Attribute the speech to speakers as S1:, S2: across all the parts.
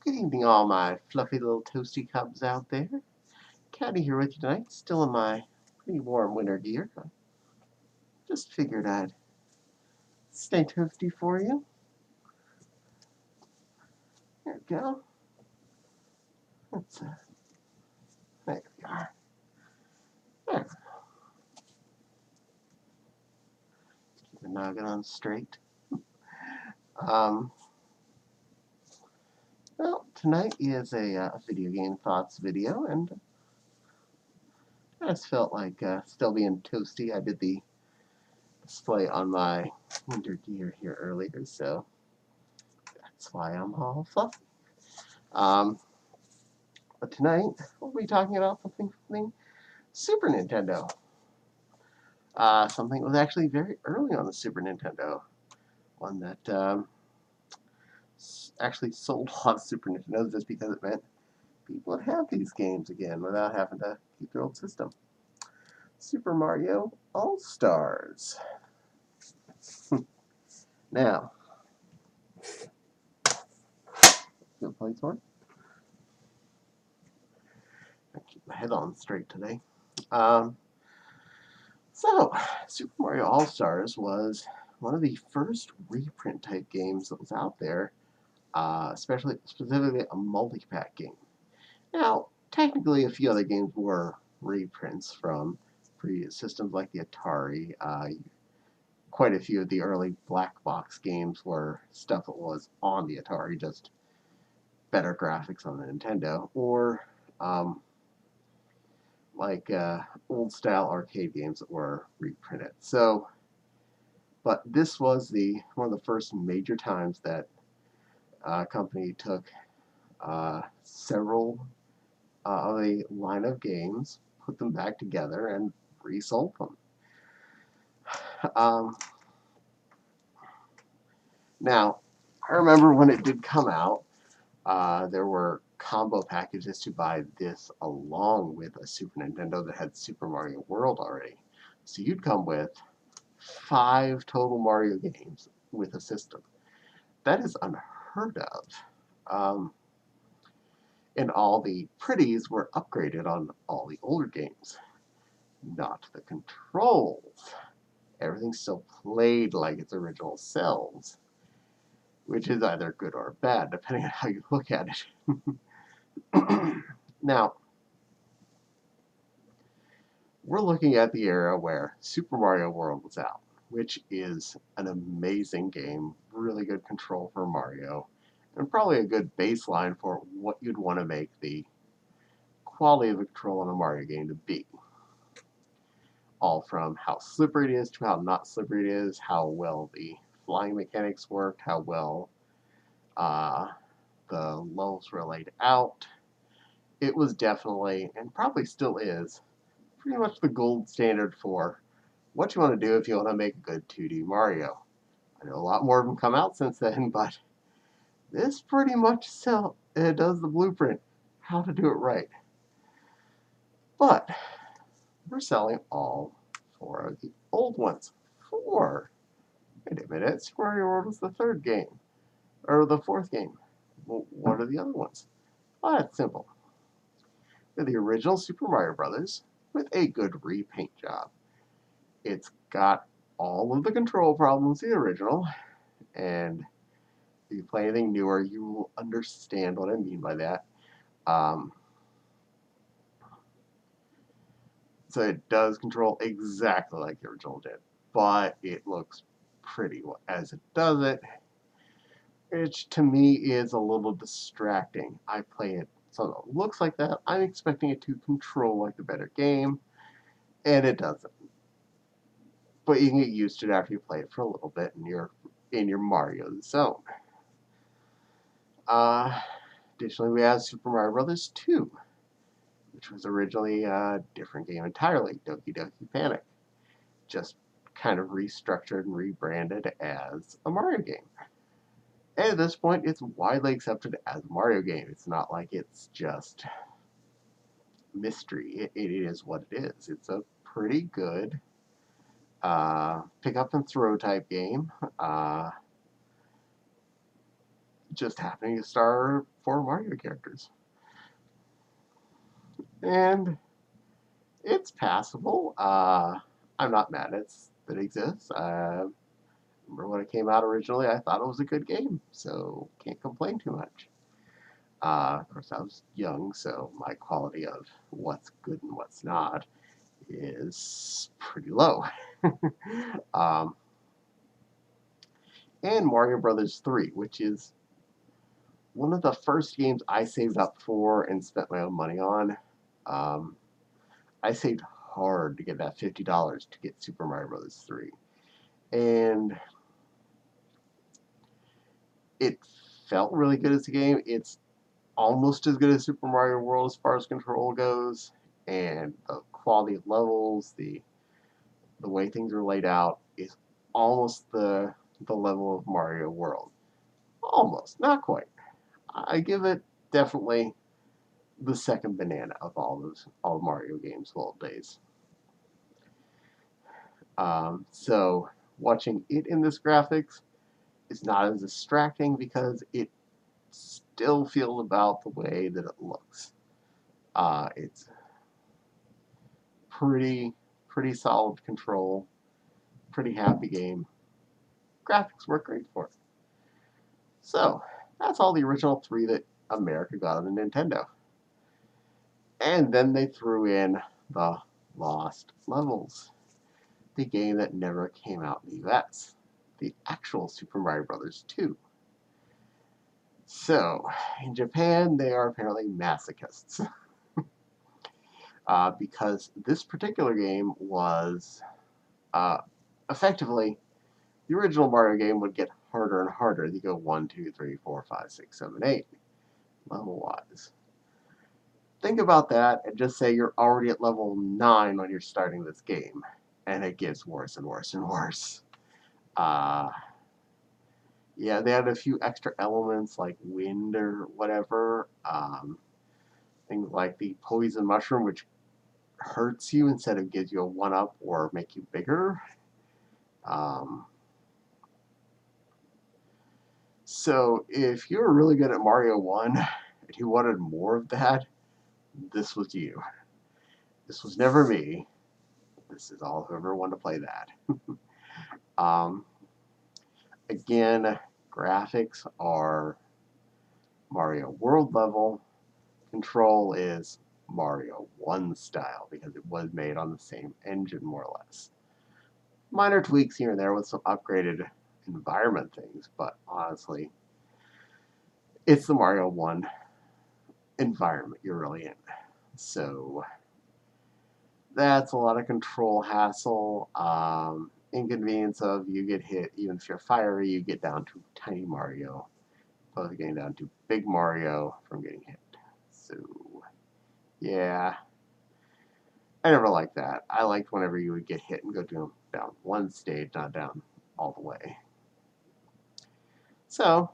S1: Good evening, all my fluffy little toasty cubs out there. Caddie here with you tonight, still in my pretty warm winter gear. Just figured I'd stay toasty for you. There we go. That's, there we are. There. Keep the noggin on straight. Um, well, tonight is a video game thoughts video, and I just felt like still being toasty. I did the display on my winter gear here earlier, so that's why I'm all fluffy. But tonight we'll be talking about something from the Super Nintendo. Something that was actually very early on the Super Nintendo. One that actually sold a lot of Super Nintendos just because it meant people would have these games again without having to keep their old system. Super Mario All-Stars. Now, good place for it. I keep my head on straight today. So, Super Mario All-Stars was one of the first reprint type games that was out there, specifically a multi-pack game. Now, technically, a few other games were reprints from previous systems like the Atari. Quite a few of the early black box games were stuff that was on the Atari, just better graphics on the Nintendo, or old style arcade games that were reprinted. So, but this was one of the first major times that a company took several of a line of games, put them back together, and resold them. Now, I remember when it did come out, there were combo packages to buy this along with a Super Nintendo that had Super Mario World already. So you'd come with 5 total Mario games with a system. That is unheard of. And all the pretties were upgraded on all the older games. Not the controls. Everything still played like its original selves, which is either good or bad, depending on how you look at it. Now, we're looking at the era where Super Mario World was out, which is an amazing game, really good control for Mario, and probably a good baseline for what you'd want to make the quality of the control in a Mario game to be. All from how slippery it is to how not slippery it is, how well the flying mechanics worked, how well the levels were laid out. It was definitely, and probably still is, pretty much the gold standard for what you want to do if you want to make a good 2D Mario. I know a lot more of them come out since then, but this pretty much does the blueprint how to do it right. But we're selling all 4 of the old ones. 4? Wait a minute, Super Mario World was the 3rd game, or the 4th game. Well, what are the other ones? Well, that's simple. They're the original Super Mario Brothers with a good repaint job. It's got all of the control problems of the original, and if you play anything newer, you will understand what I mean by that. So it does control exactly like the original did, but it looks pretty as it does it, which to me is a little distracting. I play it so it looks like that. I'm expecting it to control like the better game, and it doesn't. But you can get used to it after you play it for a little bit and you're in your Mario zone. Additionally, we have Super Mario Brothers 2, which was originally a different game entirely, Doki Doki Panic. Just kind of restructured and rebranded as a Mario game. And at this point, it's widely accepted as a Mario game. It's not like it's just mystery. It is what it is. It's a pretty good pick up and throw type game. just happening to star 4 Mario characters. And it's passable. I'm not mad that it exists. Remember when it came out originally, I thought it was a good game, so can't complain too much. Of course, I was young, so my quality of what's good and what's not is pretty low. um, and Mario Brothers 3, which is one of the first games I saved up for and spent my own money on. Um, I saved hard to get that $50 to get Super Mario Brothers 3. And it felt really good as a game. It's almost as good as Super Mario World as far as control goes, and the quality of levels, the way things are laid out is almost the level of Mario World. Almost, not quite. I give it definitely the second banana of all Mario games of old days. So watching it in this graphics is not as distracting because it still feels about the way that it looks. It's pretty solid control, pretty happy game. Graphics work great for it. So that's all the original 3 that America got on the Nintendo. And then they threw in the Lost Levels, the game that never came out in the US, the actual Super Mario Bros. 2. So, in Japan, they are apparently masochists. Because this particular game was effectively the original Mario game would get harder and harder. You go 1, 2, 3, 4, 5, 6, 7, 8 level wise. Think about that and just say you're already at level 9 when you're starting this game, and it gets worse and worse and worse. Yeah, they had a few extra elements like wind or whatever. Things like the poison mushroom, which hurts you instead of gives you a 1-up or make you bigger. So if you're really good at Mario 1 and you wanted more of that, this was you. This was never me. This is all whoever wanted to play that. Again, graphics are Mario World level. Control is Mario 1 style because it was made on the same engine, more or less. Minor tweaks here and there with some upgraded environment things, but honestly, it's the Mario 1 environment you're really in. So that's a lot of control hassle. Inconvenience of you get hit, even if you're fiery, you get down to Tiny Mario, opposed to getting down to Big Mario from getting hit. So, yeah, I never liked that. I liked whenever you would get hit and go down one stage, not down all the way. So,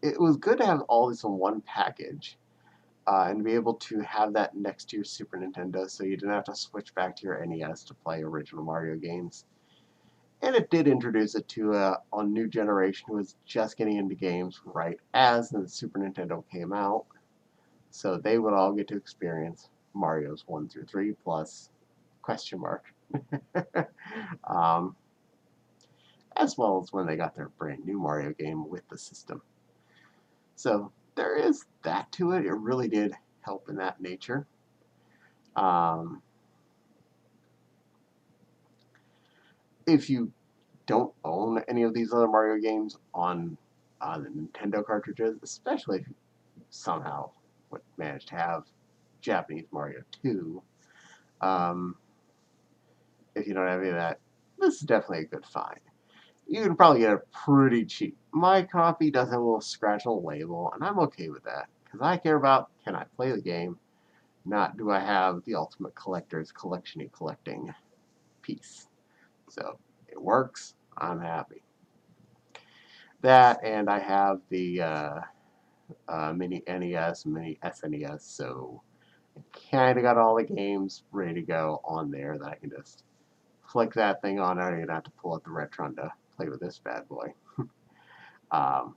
S1: it was good to have all this in one package. And be able to have that next to your Super Nintendo so you didn't have to switch back to your NES to play original Mario games. And it did introduce it to a new generation who was just getting into games right as the Super Nintendo came out. So they would all get to experience Mario's 1 through 3 plus question mark. um, as well as when they got their brand new Mario game with the system. So there is that to it. It really did help in that nature. If you don't own any of these other Mario games on the Nintendo cartridges, especially if you somehow would manage to have Japanese Mario 2, if you don't have any of that, this is definitely a good find. You can probably get it pretty cheap. My copy does have a little scratchable label, and I'm okay with that, because I care about, can I play the game, not do I have the ultimate collector's collection-y collecting piece. So, it works, I'm happy. That, and I have the mini NES, mini SNES, so I kind of got all the games ready to go on there that I can just click that thing on. I don't even have to pull out the Retron to play with this bad boy. um,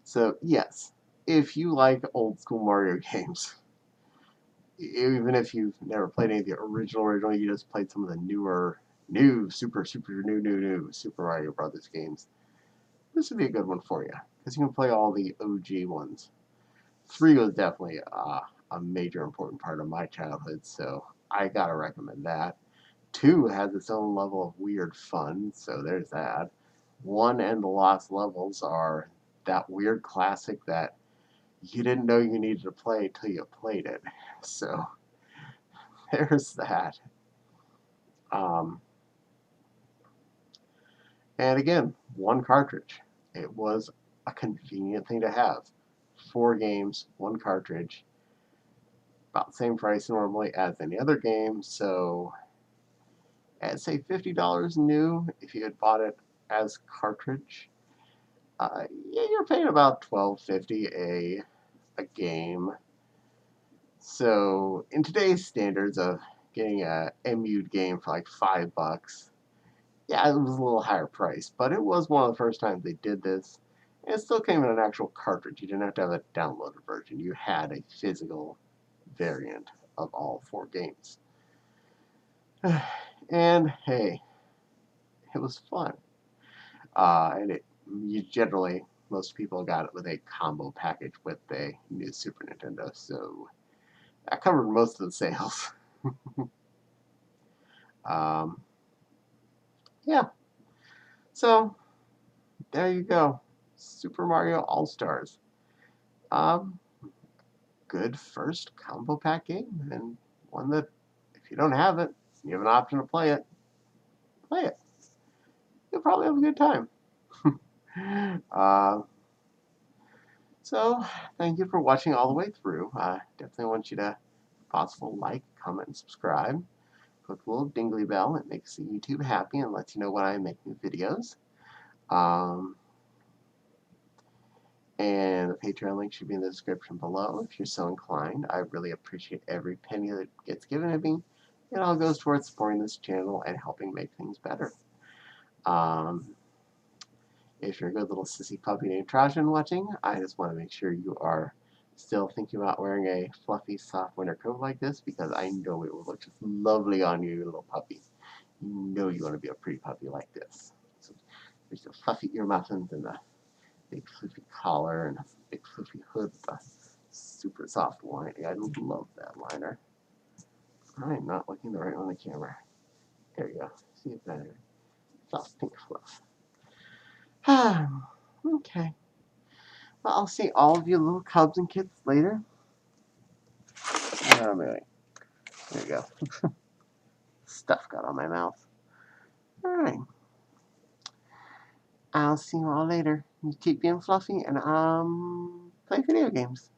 S1: so yes, if you like old school Mario games, even if you've never played any of the original, you just played some of the new Super Mario Brothers games, this would be a good one for you because you can play all the OG ones. 3 was definitely a major important part of my childhood, so I gotta recommend that. 2 has its own level of weird fun, so there's that. 1 and the Lost Levels are that weird classic that you didn't know you needed to play till you played it. So there's that. Um, and again, 1 cartridge. It was a convenient thing to have. 4 games, 1 cartridge, about the same price normally as any other game. So at say $50 new, if you had bought it as cartridge, yeah, you're paying about $12.50 a game. So in today's standards of getting a MU'd game for like $5, yeah, it was a little higher price, but it was one of the first times they did this. And it still came in an actual cartridge. You didn't have to have a downloaded version. You had a physical variant of all 4 games. And hey, it was fun. You generally, most people got it with a combo package with a new Super Nintendo, so that covered most of the sales. um, yeah, so there you go. Super Mario All-Stars. Um, Good first combo pack game, and one that, if you don't have it, you have an option to play it, play it. You'll probably have a good time. uh, so, thank you for watching all the way through. Definitely want you to, if possible, like, comment, and subscribe. Click the little dingly bell. It makes YouTube happy and lets you know when I make new videos. And the Patreon link should be in the description below if you're so inclined. I really appreciate every penny that gets given to me. It all goes towards supporting this channel and helping make things better. If you're a good little sissy puppy named Trajan watching, I just want to make sure you are still thinking about wearing a fluffy, soft winter coat like this, because I know it will look just lovely on you, little puppy. You know you want to be a pretty puppy like this. So there's the fluffy ear muffins and the big fluffy collar and a big fluffy hood with a super soft lining. I love that liner. I'm not looking the right on the camera. There you go. See it better. Soft pink fluff. Okay. Well, I'll see all of you little cubs and kids later. Oh, really? There you go. Stuff got on my mouth. Alright. I'll see you all later. You keep being fluffy and play video games.